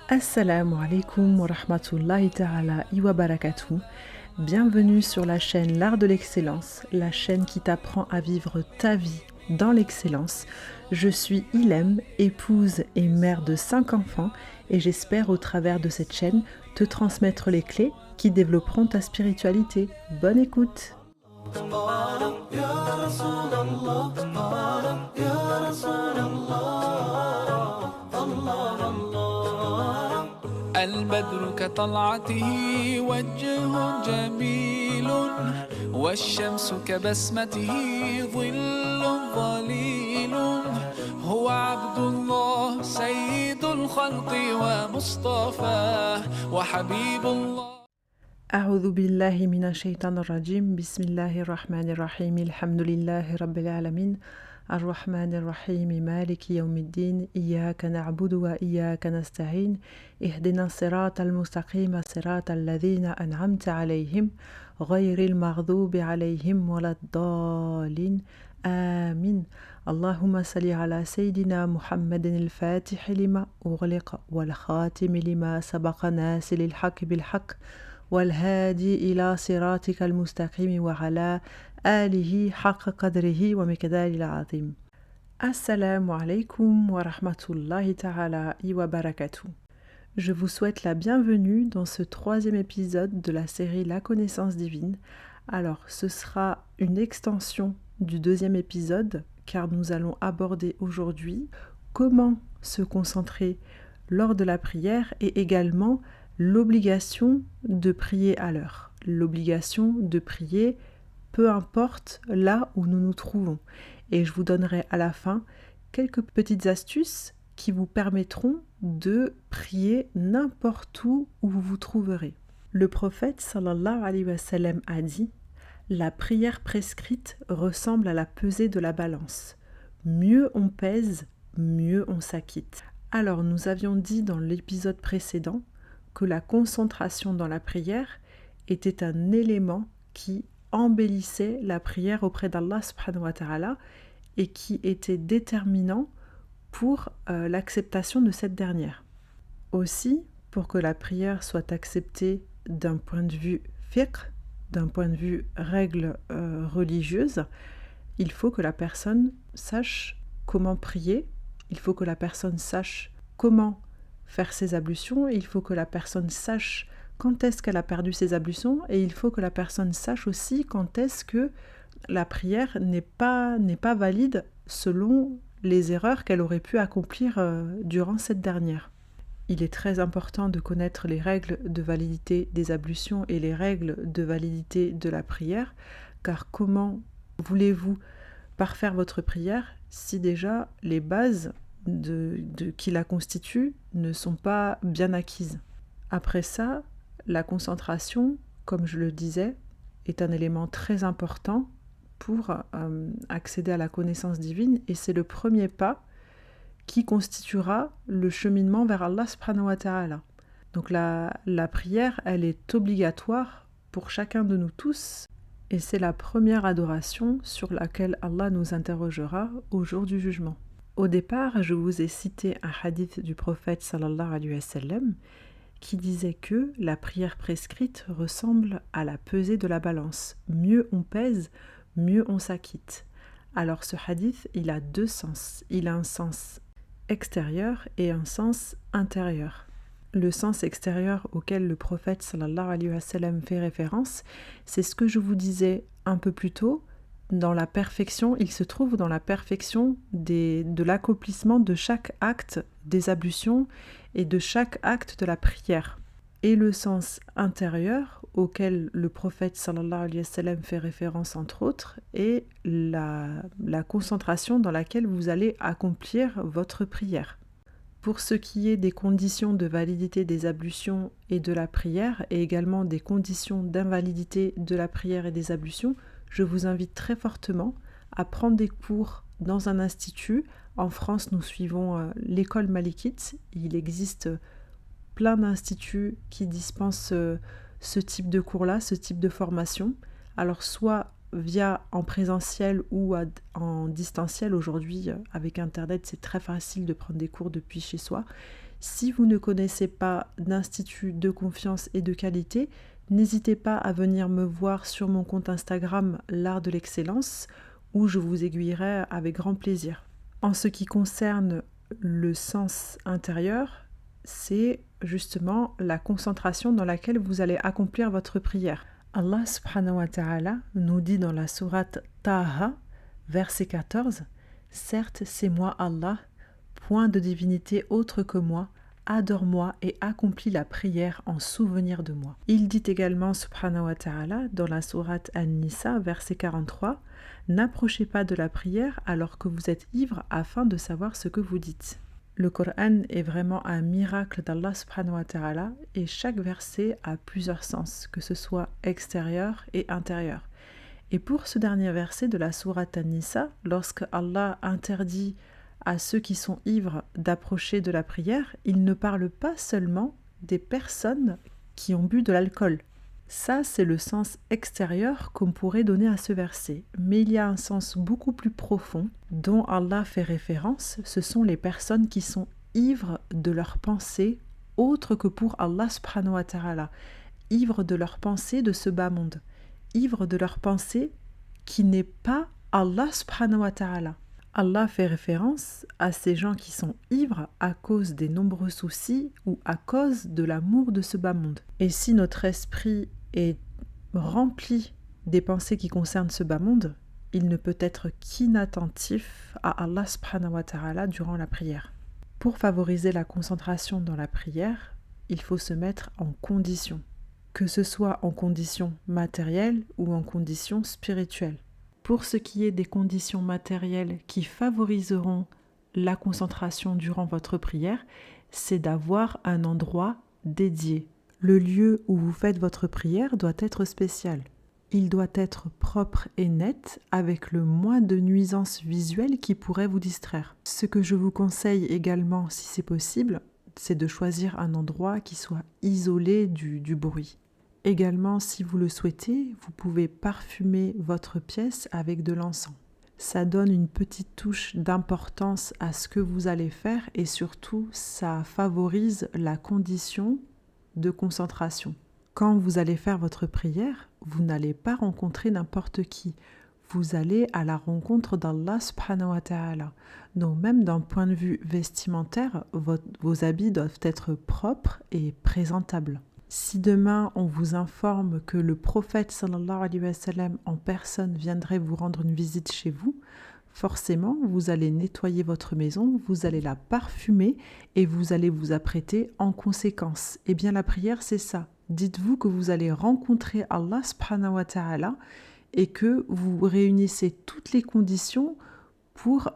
Assalamu alaikum wa rahmatullahi ta'ala wa barakatuh. Bienvenue sur la chaîne L'Art de l'Excellence, la chaîne qui t'apprend à vivre ta vie dans l'excellence. Je suis Ilem, épouse et mère de 5 enfants et j'espère au travers de cette chaîne te transmettre les clés qui développeront ta spiritualité. Bonne écoute. البدر كطلعته وجه جميل والشمس كبسمته ظل ظليل هو عبد الله سيد الخلق ومصطفاه وحبيب الله أعوذ بالله من الشيطان الرجيم بسم الله الرحمن الرحيم الحمد لله رب العالمين الرحمن الرحيم مالك يوم الدين إياك نعبد وإياك نستعين اهدنا الصراط المستقيم صراط الذين أنعمت عليهم غير المغضوب عليهم ولا الضالين آمين اللهم صل على سيدنا محمد الفاتح لما أغلق والخاتم لما سبق ناصر الحق بالحق والهادي إلى صراطك المستقيم وعلى آله حق قدره ومقداره العظيم. Assalamu alaikum wa rahmatullahi ta'ala wa barakatuh. Je vous souhaite la bienvenue dans ce 3e épisode de la série La connaissance divine. Alors, ce sera une extension du 2e épisode car nous allons aborder aujourd'hui comment se concentrer lors de la prière et également l'obligation de prier à l'heure, l'obligation de prier peu importe là où nous nous trouvons. Et je vous donnerai à la fin quelques petites astuces qui vous permettront de prier n'importe où vous vous trouverez. Le prophète sallallahu alayhi wa sallam a dit « La prière prescrite ressemble à la pesée de la balance. Mieux on pèse, mieux on s'acquitte. » Alors nous avions dit dans l'épisode précédent que la concentration dans la prière était un élément qui embellissait la prière auprès d'Allah subhanahu wa ta'ala et qui était déterminant pour l'acceptation de cette dernière. Aussi, pour que la prière soit acceptée d'un point de vue fiqh, d'un point de vue règle religieuse, il faut que la personne sache comment prier, il faut que la personne sache comment faire ses ablutions, et il faut que la personne sache quand est-ce qu'elle a perdu ses ablutions, et il faut que la personne sache aussi quand est-ce que la prière n'est pas valide selon les erreurs qu'elle aurait pu accomplir durant cette dernière. Il est très important de connaître les règles de validité des ablutions et les règles de validité de la prière, car comment voulez-vous parfaire votre prière si déjà les bases qui la constituent ne sont pas bien acquises. Après ça, la concentration, comme je le disais, est un élément très important pour accéder à la connaissance divine et c'est le premier pas qui constituera le cheminement vers Allah subhanahu wa ta'ala. Donc la prière, elle est obligatoire pour chacun de nous tous et c'est la première adoration sur laquelle Allah nous interrogera au jour du jugement. Au départ, je vous ai cité un hadith du prophète sallallahu alayhi wa sallam qui disait que la prière prescrite ressemble à la pesée de la balance. Mieux on pèse, mieux on s'acquitte. Alors ce hadith, il a deux sens. Il a un sens extérieur et un sens intérieur. Le sens extérieur auquel le prophète sallallahu alayhi wa sallam fait référence, c'est ce que je vous disais un peu plus tôt. Dans la perfection, il se trouve dans la perfection de l'accomplissement de chaque acte des ablutions et de chaque acte de la prière. Et le sens intérieur auquel le prophète sallallahu alayhi wa sallam fait référence entre autres est la concentration dans laquelle vous allez accomplir votre prière. Pour ce qui est des conditions de validité des ablutions et de la prière et également des conditions d'invalidité de la prière et des ablutions, je vous invite très fortement à prendre des cours dans un institut. En France, nous suivons l'école malikite. Il existe plein d'instituts qui dispensent ce type de cours-là, ce type de formation. Alors, soit via en présentiel ou en distanciel. Aujourd'hui, avec Internet, c'est très facile de prendre des cours depuis chez soi. Si vous ne connaissez pas d'institut de confiance et de qualité, n'hésitez pas à venir me voir sur mon compte Instagram L'Art de l'Excellence, où je vous aiguillerai avec grand plaisir. En ce qui concerne le sens intérieur, c'est justement la concentration dans laquelle vous allez accomplir votre prière. Allah subhanahu wa ta'ala nous dit dans la sourate Taha, verset 14, « Certes, c'est moi Allah, point de divinité autre que moi, adore-moi et accomplis la prière en souvenir de moi. » Il dit également subhanahu wa ta'ala dans la sourate An-Nisa, verset 43, « N'approchez pas de la prière alors que vous êtes ivre afin de savoir ce que vous dites. » Le Coran est vraiment un miracle d'Allah subhanahu wa ta'ala et chaque verset a plusieurs sens, que ce soit extérieur et intérieur. Et pour ce dernier verset de la sourate An-Nisa, lorsque Allah interdit à ceux qui sont ivres d'approcher de la prière, il ne parle pas seulement des personnes qui ont bu de l'alcool. Ça, c'est le sens extérieur qu'on pourrait donner à ce verset. Mais il y a un sens beaucoup plus profond dont Allah fait référence. Ce sont les personnes qui sont ivres de leurs pensées autres que pour Allah subhanahu wa ta'ala. Ivres de leurs pensées de ce bas monde. Ivres de leurs pensées qui n'est pas Allah subhanahu wa ta'ala. Allah fait référence à ces gens qui sont ivres à cause des nombreux soucis ou à cause de l'amour de ce bas monde. Et si notre esprit est rempli des pensées qui concernent ce bas monde, il ne peut être qu'inattentif à Allah subhanahu wa ta'ala durant la prière. Pour favoriser la concentration dans la prière, il faut se mettre en condition, que ce soit en conditions matérielles ou en conditions spirituelles. Pour ce qui est des conditions matérielles qui favoriseront la concentration durant votre prière, c'est d'avoir un endroit dédié. Le lieu où vous faites votre prière doit être spécial. Il doit être propre et net avec le moins de nuisances visuelles qui pourraient vous distraire. Ce que je vous conseille également, si c'est possible, c'est de choisir un endroit qui soit isolé du bruit. Également, si vous le souhaitez, vous pouvez parfumer votre pièce avec de l'encens. Ça donne une petite touche d'importance à ce que vous allez faire et surtout, ça favorise la condition de concentration. Quand vous allez faire votre prière, vous n'allez pas rencontrer n'importe qui. Vous allez à la rencontre d'Allah subhanahu wa ta'ala. Donc même d'un point de vue vestimentaire, vos habits doivent être propres et présentables. Si demain on vous informe que le prophète sallallahu alayhi wa sallam en personne viendrait vous rendre une visite chez vous, forcément vous allez nettoyer votre maison, vous allez la parfumer et vous allez vous apprêter en conséquence. Eh bien la prière c'est ça. Dites-vous que vous allez rencontrer Allah subhanahu wa ta'ala et que vous réunissez toutes les conditions pour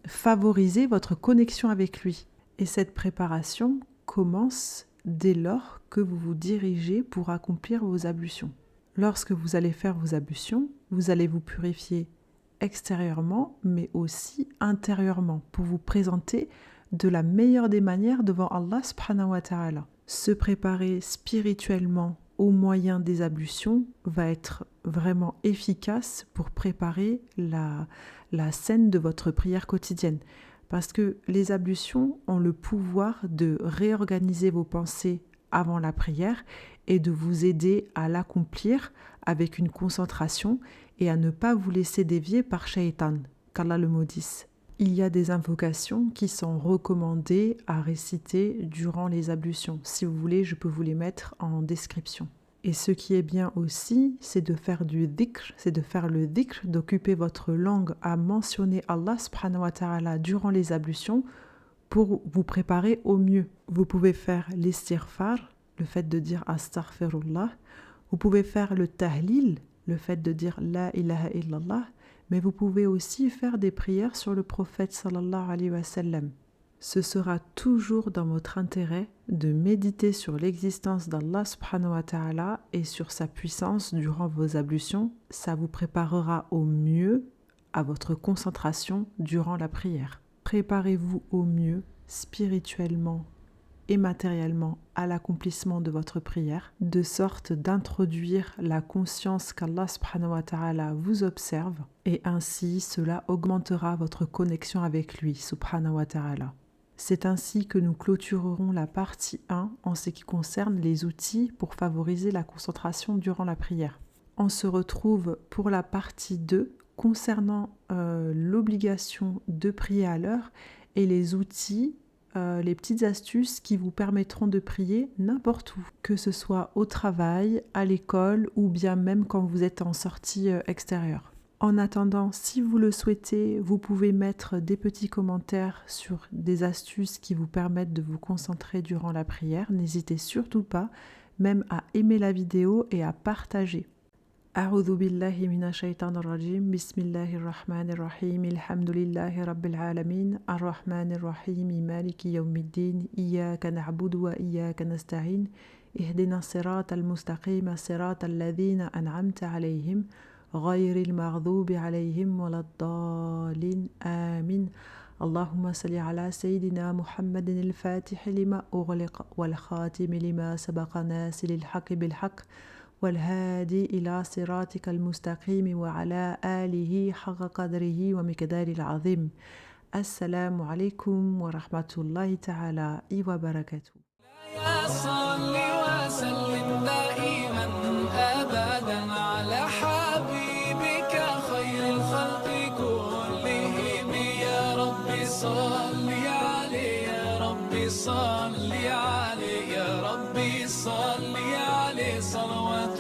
favoriser votre connexion avec lui. Et cette préparation commence dès lors que vous vous dirigez pour accomplir vos ablutions. Lorsque vous allez faire vos ablutions, vous allez vous purifier extérieurement, mais aussi intérieurement, pour vous présenter de la meilleure des manières devant Allah subhanahu wa ta'ala. Se préparer spirituellement au moyen des ablutions va être vraiment efficace pour préparer la scène de votre prière quotidienne. Parce que les ablutions ont le pouvoir de réorganiser vos pensées avant la prière et de vous aider à l'accomplir avec une concentration et à ne pas vous laisser dévier par Shaitan, qu'Allah le maudisse. Il y a des invocations qui sont recommandées à réciter durant les ablutions. Si vous voulez, je peux vous les mettre en description. Et ce qui est bien aussi, c'est de faire du dhikr, c'est de faire le dhikr, d'occuper votre langue à mentionner Allah subhanahu wa ta'ala durant les ablutions pour vous préparer au mieux. Vous pouvez faire l'istighfar, le fait de dire astaghfirullah. Vous pouvez faire le tahlil, le fait de dire la ilaha illallah. Mais vous pouvez aussi faire des prières sur le prophète sallallahu alayhi wa sallam. Ce sera toujours dans votre intérêt de méditer sur l'existence d'Allah subhanahu wa ta'ala et sur sa puissance durant vos ablutions. Ça vous préparera au mieux à votre concentration durant la prière. Préparez-vous au mieux spirituellement et matériellement à l'accomplissement de votre prière, de sorte d'introduire la conscience qu'Allah subhanahu wa ta'ala vous observe et ainsi cela augmentera votre connexion avec lui subhanahu wa ta'ala. C'est ainsi que nous clôturerons la partie 1 en ce qui concerne les outils pour favoriser la concentration durant la prière. On se retrouve pour la partie 2 concernant l'obligation de prier à l'heure et les outils, les petites astuces qui vous permettront de prier n'importe où, que ce soit au travail, à l'école ou bien même quand vous êtes en sortie extérieure. En attendant, si vous le souhaitez, vous pouvez mettre des petits commentaires sur des astuces qui vous permettent de vous concentrer durant la prière. N'hésitez surtout pas, même à aimer la vidéo et à partager. أعوذ بالله من الشيطان الرجيم بسم الله الرحمن الرحيم الحمد لله رب العالمين الرحمن الرحيم مالك يوم الدين إياك نعبد وإياك نستعين اهدنا الصراط المستقيم صراط الذين أنعمت عليهم غير المغضوب عليهم ولا الضالين آمين اللهم صل على سيدنا محمد الفاتح لما أغلق والخاتم لما سبق ناصر الحق بالحق والهادي إلى صراطك المستقيم وعلى آله حق قدره ومقداره العظيم السلام عليكم ورحمة الله تعالى وبركاته. يا صل وسلم دائما أبدا على حبيبك خير الخلق كلهم يا رب صل عليه يا رب صل عليه يا رب صل عليه صلوات